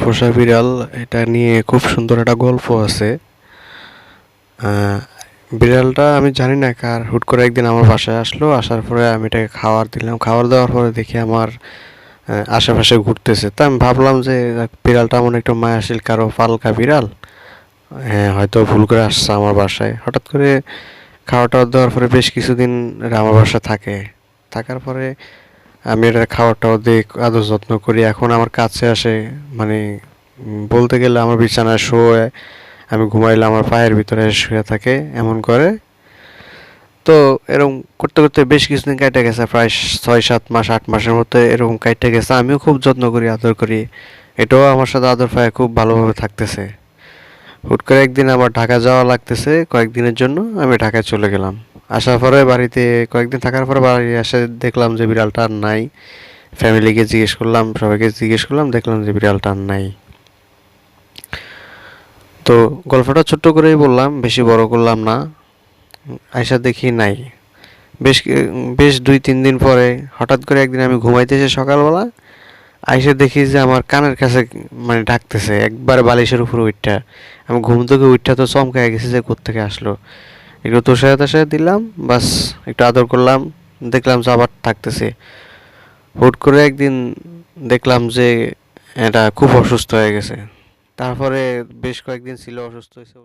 পোষা বিড়াল এটা নিয়ে খুব সুন্দর একটা গল্প আছে। বিড়ালটা আমি জানি না কার, হুট করে একদিন আমার বাসায় আসলো, আসার পরে আমি এটাকে খাবার দিলাম, খাবার দেওয়ার পরে দেখি আমার আশেপাশে ঘুরতেছে। তা আমি ভাবলাম যে বিড়ালটা এমন একটু মায়াশীল কারো পালকা বিড়াল, হ্যাঁ হয়তো ভুল করে আসছে আমার বাসায়। হঠাৎ করে খাওয়া টাওয়া দেওয়ার পরে বেশ কিছুদিন এটা আমার বাসায় থাকে। থাকার পরে আমি এটার খাবার টাওয়া দিয়ে আদর যত্ন করি। এখন আমার কাছে আসে, মানে বলতে গেলে আমার বিছানায় শোয়, আমি ঘুমাইলে আমার পায়ের ভিতরে শুয়ে থাকে এমন করে। তো এরকম করতে করতে বেশ কিছুদিন কাটে গেছে, প্রায় 6 7 মাস 8 মাসের মতো এরকম কাটে গেছে। আমিও খুব যত্ন করি, আদর করি, এটাও আমার সাথে আদর পায়, খুব ভালোভাবে থাকতেছে। হুট করে একদিন আমার ঢাকা যাওয়া লাগতেছে কয়েকদিনের জন্য, আমি ঢাকায় চলে গেলাম। আসার পরে বাড়িতে কয়েকদিন থাকার পরে বাড়ি এসে দেখলাম যে বিড়ালটা আর নাই। ফ্যামিলিকে জিজ্ঞেস করলাম, সবাইকে জিজ্ঞেস করলাম, দেখলাম যে বিড়ালটা আর নাই। তো গল্পটা ছোট্ট করেই বললাম, বেশি বড় করলাম না। আয়সা দেখি নাই। বেশ বেশ 2 3 দিন পরে হঠাৎ করে একদিন আমি ঘুমাইতেছি সকালবেলা, আইসে দেখি যে আমার কানের কাছে মানে ডাকতেছে একবার বালিশের উপর উঠটা। আমি ঘুম থেকে উঠটা তো চমকায় গেছি যে কোত্থেকে আসলো। একটু তোষায় তাষায় দিলাম, বাস একটু আদর করলাম, দেখলাম যে আবার থাকতেছে। হুট করে একদিন দেখলাম যে এটা খুব অসুস্থ হয়ে গেছে। তারপরে বেশ কয়েকদিন ছিল অসুস্থ হয়েছে।